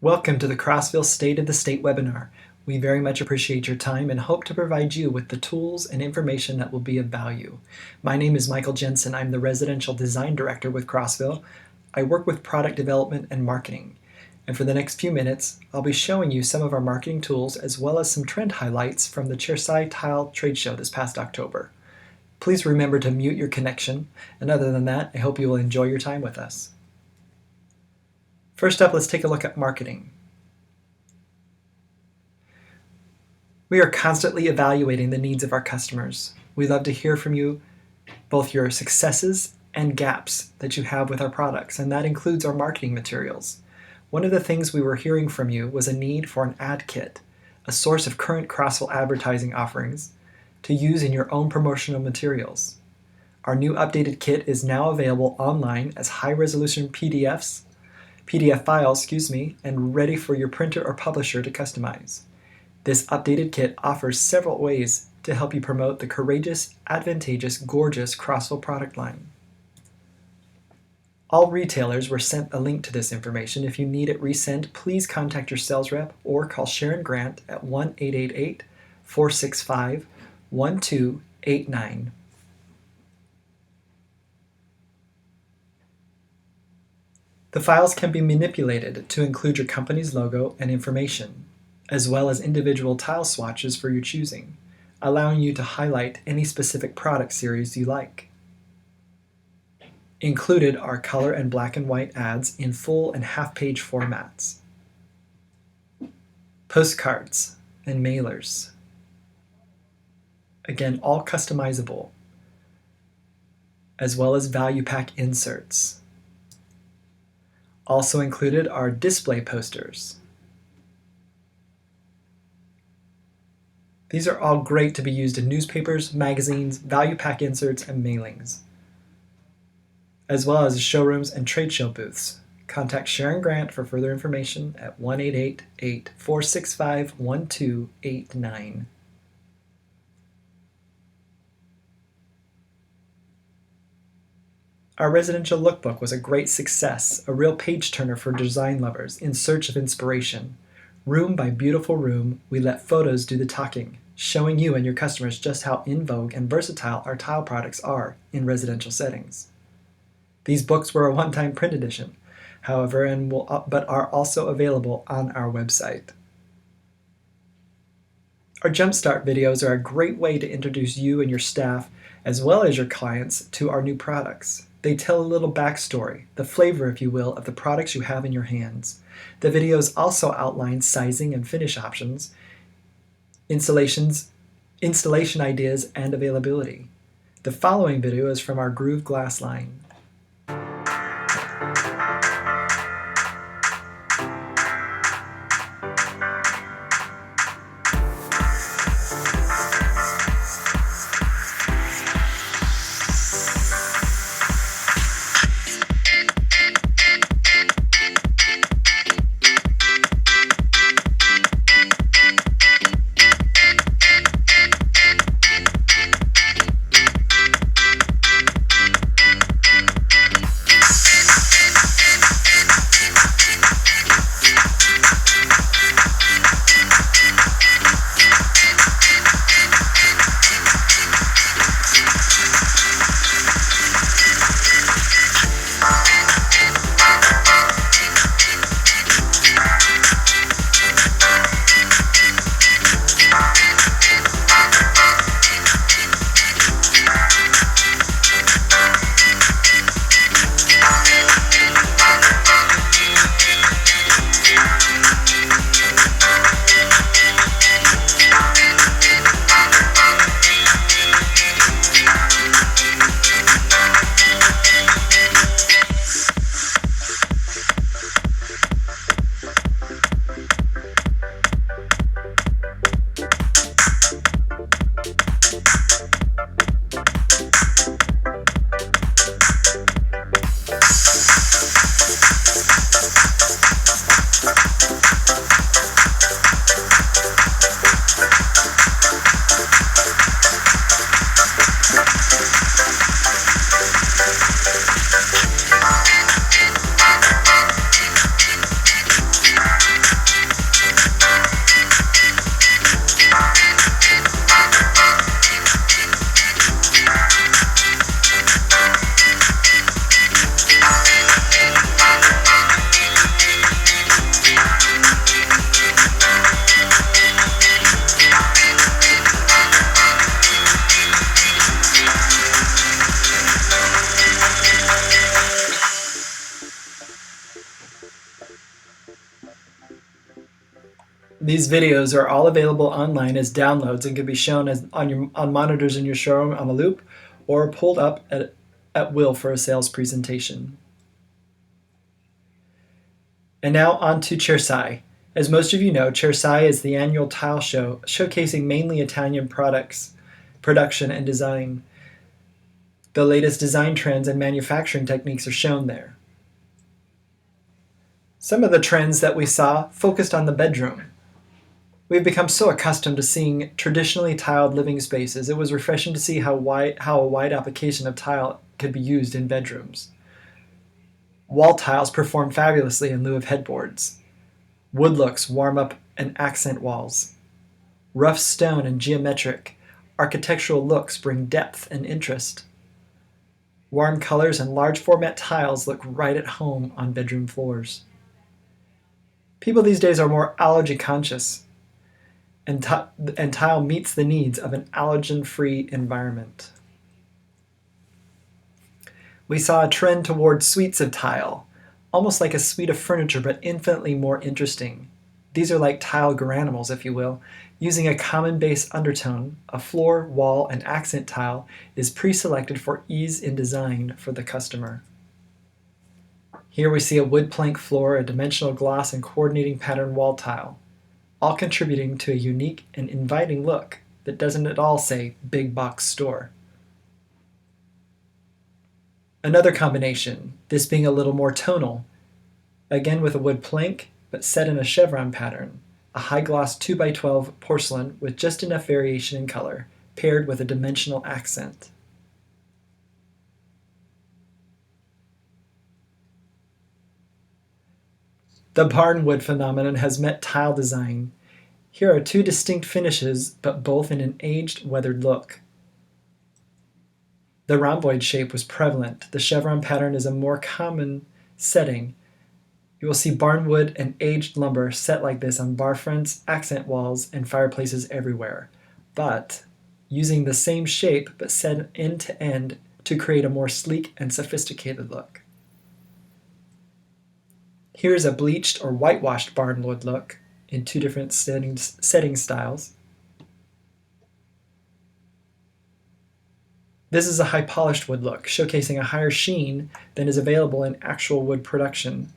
Welcome to the Crossville State of the State webinar. We very much appreciate your time and hope to provide you with the tools and information that will be of value. My name is Michael Jensen. I'm the Residential Design Director with Crossville. I work with product development and marketing. And for the next few minutes, I'll be showing you some of our marketing tools as well as some trend highlights from the Terrazzo Tile Trade Show this past October. Please remember to mute your connection, and other than that, I hope you will enjoy your time with us. First up, let's take a look at marketing. We are constantly evaluating the needs of our customers. We love to hear from you, both your successes and gaps that you have with our products, and that includes our marketing materials. One of the things we were hearing from you was a need for an ad kit, a source of current Crossville advertising offerings to use in your own promotional materials. Our new updated kit is now available online as high-resolution PDF files, and ready for your printer or publisher to customize. This updated kit offers several ways to help you promote the courageous, advantageous, gorgeous Crossville product line. All retailers were sent a link to this information. If you need it resent, please contact your sales rep or call Sharon Grant at 1-888-465-1289. The files can be manipulated to include your company's logo and information, as well as individual tile swatches for your choosing, allowing you to highlight any specific product series you like. Included are color and black and white ads in full and half-page formats, postcards and mailers. Again, all customizable, as well as value pack inserts. Also included are display posters. These are all great to be used in newspapers, magazines, value pack inserts, and mailings, as well as showrooms and trade show booths. Contact Sharon Grant for further information at 1-888-465-1289. Our residential lookbook was a great success, a real page-turner for design lovers in search of inspiration. Room by beautiful room, we let photos do the talking, showing you and your customers just how in vogue and versatile our tile products are in residential settings. These books were a one-time print edition, however, but are also available on our website. Our Jumpstart videos are a great way to introduce you and your staff, as well as your clients, to our new products. They tell a little backstory, the flavor, if you will, of the products you have in your hands. The videos also outline sizing and finish options, installation ideas, and availability. The following video is from our Groove Glass line. These videos are all available online as downloads and can be shown on monitors in your showroom on a loop or pulled up at will for a sales presentation. And now on to Terrazzo. As most of you know, Terrazzo is the annual tile show showcasing mainly Italian products, production, and design. The latest design trends and manufacturing techniques are shown there. Some of the trends that we saw focused on the bedroom. We've become so accustomed to seeing traditionally tiled living spaces, it was refreshing to see how a wide application of tile could be used in bedrooms. Wall tiles perform fabulously in lieu of headboards. Wood looks warm up and accent walls. Rough stone and geometric, architectural looks bring depth and interest. Warm colors and large format tiles look right at home on bedroom floors. People these days are more allergy conscious, and tile meets the needs of an allergen-free environment. We saw a trend toward suites of tile, almost like a suite of furniture but infinitely more interesting. These are like tile granimals, if you will. Using a common base undertone, a floor, wall, and accent tile is pre-selected for ease in design for the customer. Here we see a wood plank floor, a dimensional gloss, and coordinating pattern wall tile, all contributing to a unique and inviting look that doesn't at all say big box store. Another combination, this being a little more tonal, again with a wood plank, but set in a chevron pattern, a high gloss 2x12 porcelain with just enough variation in color, paired with a dimensional accent. The barnwood phenomenon has met tile design. Here are two distinct finishes, but both in an aged, weathered look. The rhomboid shape was prevalent. The chevron pattern is a more common setting. You will see barnwood and aged lumber set like this on bar fronts, accent walls, and fireplaces everywhere, but using the same shape but set end to end to create a more sleek and sophisticated look. Here's a bleached or whitewashed barnwood look in two different setting styles. This is a high polished wood look, showcasing a higher sheen than is available in actual wood production.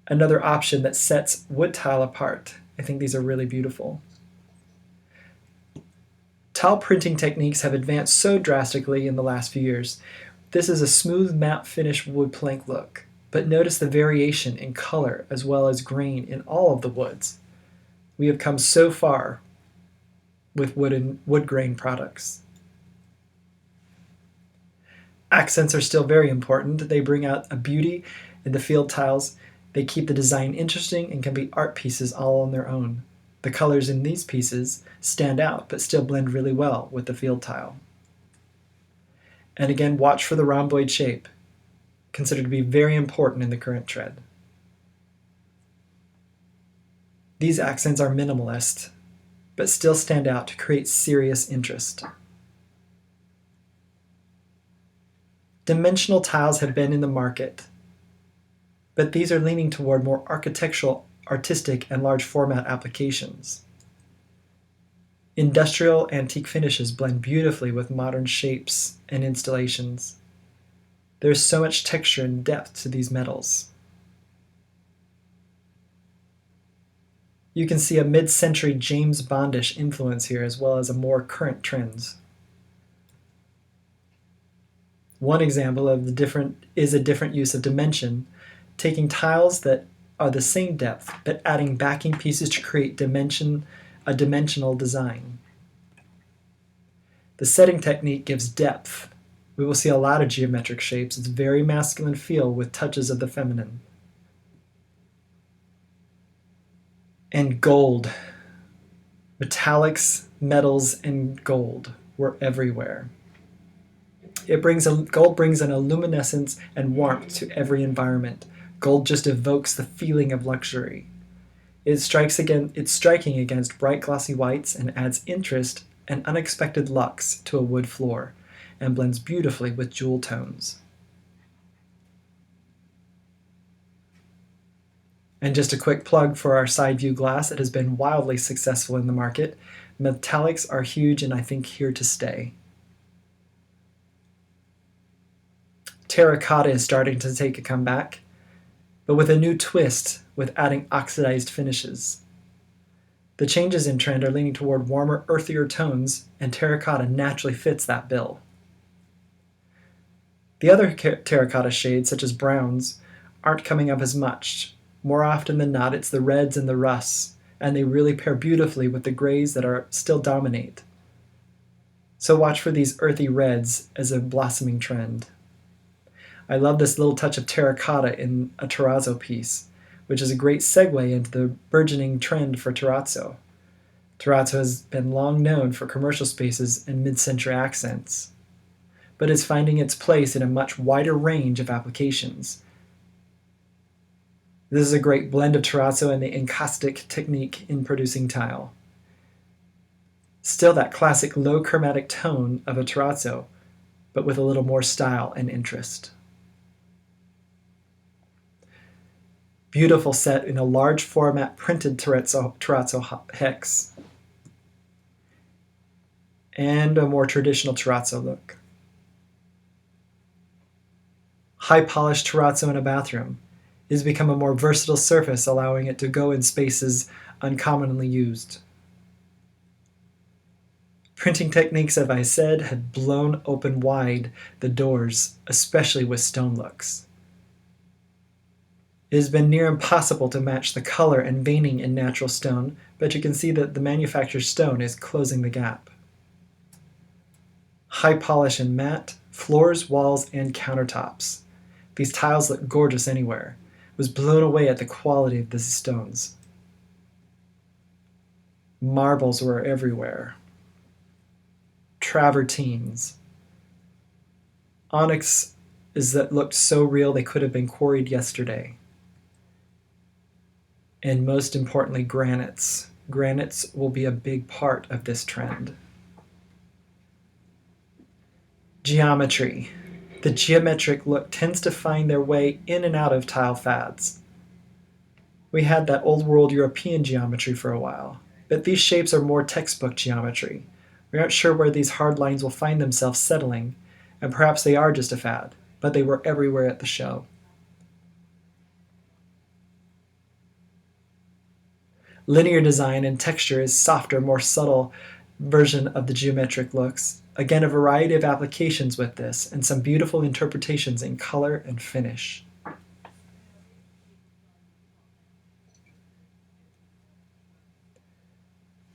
Another option that sets wood tile apart. I think these are really beautiful. Tile printing techniques have advanced so drastically in the last few years. This is a smooth matte finish wood plank look, but notice the variation in color as well as grain in all of the woods. We have come so far with wood grain products. Accents are still very important. They bring out a beauty in the field tiles. They keep the design interesting and can be art pieces all on their own. The colors in these pieces stand out but still blend really well with the field tile. And again, watch for the rhomboid shape, considered to be very important in the current trend. These accents are minimalist, but still stand out to create serious interest. Dimensional tiles have been in the market, but these are leaning toward more architectural, artistic, and large format applications. Industrial antique finishes blend beautifully with modern shapes and installations. There is so much texture and depth to these metals. You can see a mid-century James Bondish influence here as well as a more current trends. One example of a different use of dimension, taking tiles that are the same depth, but adding backing pieces to create a dimensional design. The setting technique gives depth. We will see a lot of geometric shapes. It's very masculine feel with touches of the feminine. And gold. Metallics, metals, and gold were everywhere. Gold brings an luminescence and warmth to every environment. Gold just evokes the feeling of luxury. It's striking against bright glossy whites and adds interest and unexpected luxe to a wood floor, and blends beautifully with jewel tones. And just a quick plug for our Sideview Glass. It has been wildly successful in the market. Metallics are huge and I think here to stay. Terracotta is starting to take a comeback, but with a new twist with adding oxidized finishes. The changes in trend are leaning toward warmer, earthier tones, and terracotta naturally fits that bill. The other terracotta shades, such as browns, aren't coming up as much. More often than not, it's the reds and the rusts, and they really pair beautifully with the grays that are still dominate. So watch for these earthy reds as a blossoming trend. I love this little touch of terracotta in a Terrazzo piece, which is a great segue into the burgeoning trend for Terrazzo. Terrazzo has been long known for commercial spaces and mid-century accents, but is finding its place in a much wider range of applications. This is a great blend of Terrazzo and the encaustic technique in producing tile. Still that classic low chromatic tone of a Terrazzo, but with a little more style and interest. Beautiful set in a large format printed Terrazzo hex. And a more traditional Terrazzo look. High polished Terrazzo in a bathroom. It has become a more versatile surface, allowing it to go in spaces uncommonly used. Printing techniques, as I said, had blown open wide the doors, especially with stone looks. It has been near impossible to match the color and veining in natural stone, but you can see that the manufactured stone is closing the gap. High polish and matte, floors, walls, and countertops. These tiles look gorgeous anywhere. I was blown away at the quality of these stones. Marbles were everywhere. Travertines. Onyx that looked so real they could have been quarried yesterday. And most importantly, granites. Granites will be a big part of this trend. Geometry. The geometric look tends to find their way in and out of tile fads. We had that old world European geometry for a while, but these shapes are more textbook geometry. We aren't sure where these hard lines will find themselves settling, and perhaps they are just a fad, but they were everywhere at the show. Linear design and texture is softer, more subtle version of the geometric looks. Again, a variety of applications with this, and some beautiful interpretations in color and finish.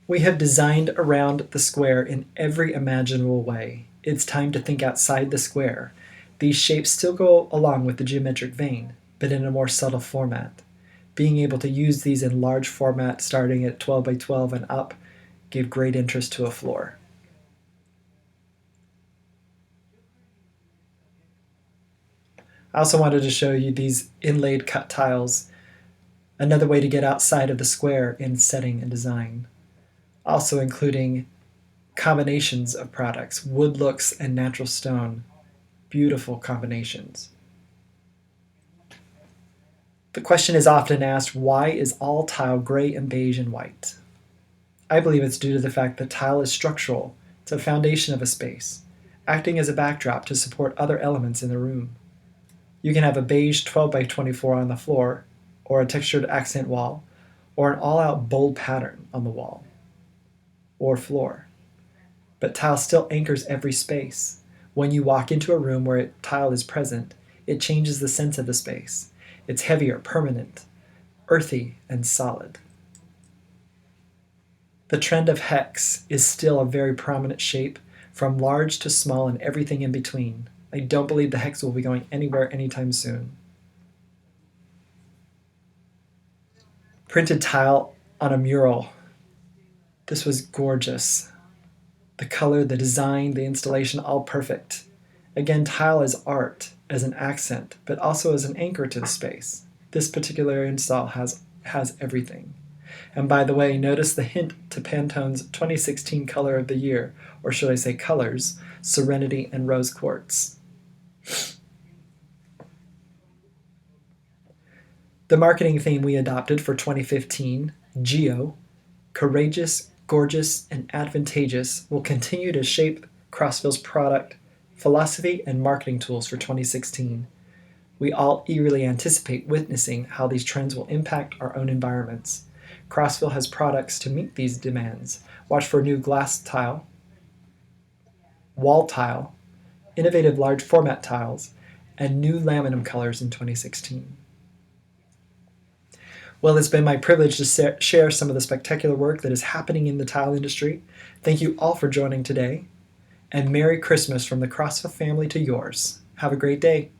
We have designed around the square in every imaginable way. It's time to think outside the square. These shapes still go along with the geometric vein, but in a more subtle format. Being able to use these in large format starting at 12 by 12 and up gave great interest to a floor. I also wanted to show you these inlaid cut tiles, another way to get outside of the square in setting and design. Also including combinations of products, wood looks and natural stone. Beautiful combinations. The question is often asked, why is all tile gray and beige and white? I believe it's due to the fact that tile is structural. It's a foundation of a space, acting as a backdrop to support other elements in the room. You can have a beige 12 by 24 on the floor, or a textured accent wall, or an all-out bold pattern on the wall or floor. But tile still anchors every space. When you walk into a room where tile is present, it changes the sense of the space. It's heavier, permanent, earthy, and solid. The trend of hex is still a very prominent shape, from large to small and everything in between. I don't believe the hex will be going anywhere anytime soon. Printed tile on a mural. This was gorgeous. The color, the design, the installation, all perfect. Again, tile as art, as an accent, but also as an anchor to the space. This particular install has everything. And by the way, notice the hint to Pantone's 2016 color of the year, or should I say colors, Serenity and Rose Quartz. The marketing theme we adopted for 2015, Geo, courageous, gorgeous, and advantageous, will continue to shape Crossville's product, philosophy, and marketing tools for 2016. We all eagerly anticipate witnessing how these trends will impact our own environments. Crossville has products to meet these demands. Watch for new glass tile, wall tile, innovative large format tiles, and new laminate colors in 2016. Well, it's been my privilege to share some of the spectacular work that is happening in the tile industry. Thank you all for joining today, and Merry Christmas from the Crossville family to yours. Have a great day.